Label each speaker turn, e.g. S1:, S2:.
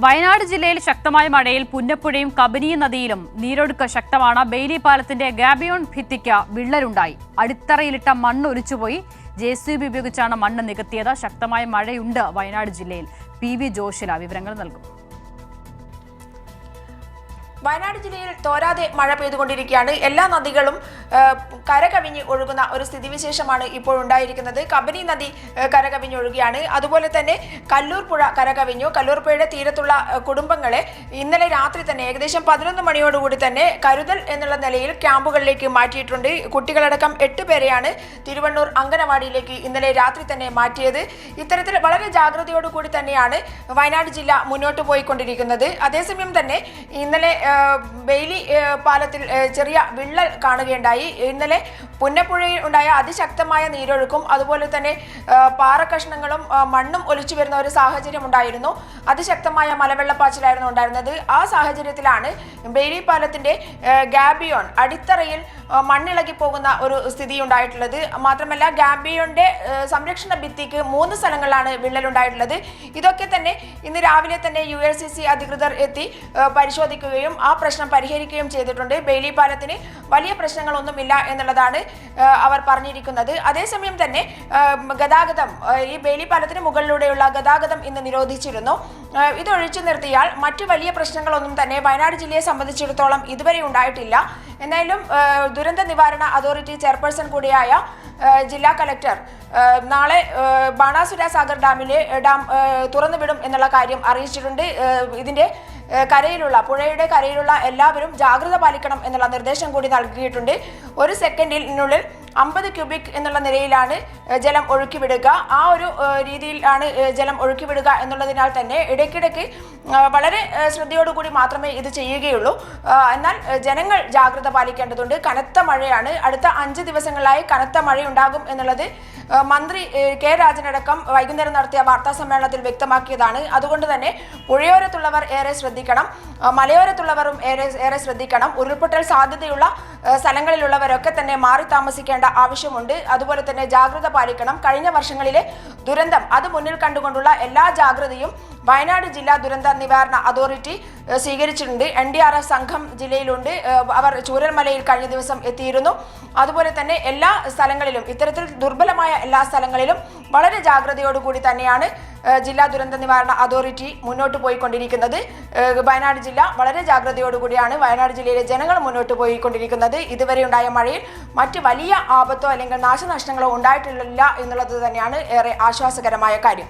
S1: വയനാട് ജില്ലയിൽ ശക്തമായ മഴയിൽ പുന്നപ്പുഴയും കബനി നദിയിലും നീരൊഴുക്ക് ശക്തമാണ്. ബെയിലി പാലത്തിന്റെ ഗാബിയോൺ ഭിത്തിക്ക് വിള്ളലുണ്ടായി. അടിത്തറയിലിട്ട മണ്ണ് ഒലിച്ചുപോയി. JCB ഉപയോഗിച്ചാണ് മണ്ണ് നികത്തിയത്. ശക്തമായ മഴയുണ്ട് വയനാട് ജില്ലയിൽ. PV ജോഷില വിവരങ്ങൾ നൽകും.
S2: വയനാട് ജില്ലയിൽ തോരാതെ മഴ പെയ്തുകൊണ്ടിരിക്കുകയാണ്. എല്ലാ നദികളും കരകവിഞ്ഞ് ഒഴുകുന്ന ഒരു സ്ഥിതിവിശേഷമാണ് ഇപ്പോൾ ഉണ്ടായിരിക്കുന്നത്. കബനി നദി കരകവിഞ്ഞൊഴുകുകയാണ്. അതുപോലെ തന്നെ കല്ലൂർ പുഴ കരകവിഞ്ഞു. കല്ലൂർ പുഴയുടെ തീരത്തുള്ള കുടുംബങ്ങളെ ഇന്നലെ രാത്രി തന്നെ ഏകദേശം 11 മണിയോടുകൂടി തന്നെ കരുതൽ എന്നുള്ള നിലയിൽ ക്യാമ്പുകളിലേക്ക് മാറ്റിയിട്ടുണ്ട്. കുട്ടികളടക്കം 8 പേരെയാണ് തിരുവണ്ണൂർ അങ്കനവാടിയിലേക്ക് ഇന്നലെ രാത്രി തന്നെ മാറ്റിയത്. ഇത്തരത്തിൽ വളരെ ജാഗ്രതയോടുകൂടി തന്നെയാണ് വയനാട് ജില്ല മുന്നോട്ട് പോയിക്കൊണ്ടിരിക്കുന്നത്. അതേസമയം തന്നെ ഇന്നലെ ബെയിലി പാലത്തിൽ ചെറിയ വിള്ളൽ കാണുകയുണ്ടായി. ഇന്നലെ പുന്നപ്പുഴയിൽ ഉണ്ടായ അതിശക്തമായ നീരൊഴുക്കും അതുപോലെ തന്നെ പാറക്കഷ്ണങ്ങളും മണ്ണും ഒലിച്ചു വരുന്ന ഒരു സാഹചര്യം ഉണ്ടായിരുന്നു. അതിശക്തമായ മലവെള്ളപ്പാച്ചിലായിരുന്നു ഉണ്ടായിരുന്നത്. ആ സാഹചര്യത്തിലാണ് ബെയിലി പാലത്തിന്റെ ഗാബിയോൺ അടിത്തറയിൽ മണ്ണിളകി പോകുന്ന ഒരു സ്ഥിതി ഉണ്ടായിട്ടുള്ളത്. മാത്രമല്ല ഗാബിയോന്റെ സംരക്ഷണ ഭിത്തിക്ക് 3 സ്ഥലങ്ങളിലാണ് വിള്ളലുണ്ടായിട്ടുള്ളത്. ഇതൊക്കെ തന്നെ ഇന്ന് രാവിലെ തന്നെ ULCC അധികൃതർ എത്തി പരിശോധിക്കുകയും ആ പ്രശ്നം പരിഹരിക്കുകയും ചെയ്തിട്ടുണ്ട്. ബെയിലി പാലത്തിന് വലിയ പ്രശ്നങ്ങളൊന്നുമില്ല എന്നുള്ളതാണ് അവർ പറഞ്ഞിരിക്കുന്നത്. അതേസമയം തന്നെ ഗതാഗതം ഈ ബെയിലി പാലത്തിന് മുകളിലൂടെയുള്ള ഗതാഗതം ഇന്ന് നിരോധിച്ചിരുന്നു. ഇതൊഴിച്ചു നിർത്തിയാൽ മറ്റു വലിയ പ്രശ്നങ്ങളൊന്നും തന്നെ വയനാട് ജില്ലയെ സംബന്ധിച്ചിടത്തോളം ഇതുവരെ ഉണ്ടായിട്ടില്ല. എന്നാലും ദുരന്ത നിവാരണ അതോറിറ്റി ചെയർപേഴ്സൺ കൂടിയായ ജില്ലാ കലക്ടർ നാളെ ബാണാസുര സാഗർ ഡാം തുറന്നുവിടും എന്നുള്ള കാര്യം അറിയിച്ചിട്ടുണ്ട്. ഇതിന്റെ പുഴയുടെ കരയിലുള്ള എല്ലാവരും ജാഗ്രത പാലിക്കണം എന്നുള്ള നിർദ്ദേശം കൂടി നൽകിയിട്ടുണ്ട്. 1 സെക്കൻഡിനുള്ളിൽ 50 ക്യൂബിക് എന്നുള്ള നിലയിലാണ് ജലം ഒഴുക്കിവിടുക. ആ ഒരു രീതിയിലാണ് ജലം ഒഴുക്കിവിടുക എന്നുള്ളതിനാൽ തന്നെ ഇടയ്ക്കിടയ്ക്ക് വളരെ ശ്രദ്ധയോടുകൂടി മാത്രമേ ഇത് ചെയ്യുകയുള്ളൂ. എന്നാൽ ജനങ്ങൾ ജാഗ്രത പാലിക്കേണ്ടതുണ്ട്. കനത്ത മഴയാണ്. അടുത്ത 5 ദിവസങ്ങളിലായി കനത്ത മഴയുണ്ടാകും എന്നുള്ളത് മന്ത്രി K രാജനടക്കം വൈകുന്നേരം നടത്തിയ വാർത്താ സമ്മേളനത്തിൽ വ്യക്തമാക്കിയതാണ്. അതുകൊണ്ട് തന്നെ പുഴയോരത്തുള്ളവർ ഏറെ ശ്രദ്ധിക്കണം, മലയോരത്തുള്ളവരും ഏറെ ശ്രദ്ധിക്കണം. ഉരുൾപൊട്ടൽ സാധ്യതയുള്ള സ്ഥലങ്ങളിലുള്ളവരൊക്കെ തന്നെ മാറി താമസിക്കേണ്ട ആവശ്യമുണ്ട്. അതുപോലെ തന്നെ ജാഗ്രത പാലിക്കണം. കഴിഞ്ഞ വർഷങ്ങളിലെ ദുരന്തം അത് മുന്നിൽ കണ്ടുകൊണ്ടുള്ള എല്ലാ ജാഗ്രതയും വയനാട് ജില്ലാ ദുരന്ത നിവാരണ അതോറിറ്റി സ്വീകരിച്ചിട്ടുണ്ട്. NDRF സംഘം ജില്ലയിലുണ്ട്. അവർ ചൂരൽമലയിൽ കഴിഞ്ഞ ദിവസം എത്തിയിരുന്നു. അതുപോലെ തന്നെ എല്ലാ സ്ഥലങ്ങളിലും ഇത്തരത്തിൽ ദുർബലമായ എല്ലാ സ്ഥലങ്ങളിലും വളരെ ജാഗ്രതയോടുകൂടി തന്നെയാണ് ജില്ലാ ദുരന്ത നിവാരണ അതോറിറ്റി മുന്നോട്ട് പോയിക്കൊണ്ടിരിക്കുന്നത്. വയനാട് ജില്ല വളരെ ജാഗ്രതയോടുകൂടിയാണ് വയനാട് ജില്ലയിലെ ജനങ്ങൾ മുന്നോട്ട് പോയിക്കൊണ്ടിരിക്കുന്നത്. ഇതുവരെ ഉണ്ടായ മഴയിൽ മറ്റ് വലിയ ആപത്തോ അല്ലെങ്കിൽ നാശനഷ്ടങ്ങളോ ഉണ്ടായിട്ടില്ല എന്നുള്ളത് തന്നെയാണ് ഏറെ ആശ്വാസകരമായ കാര്യം.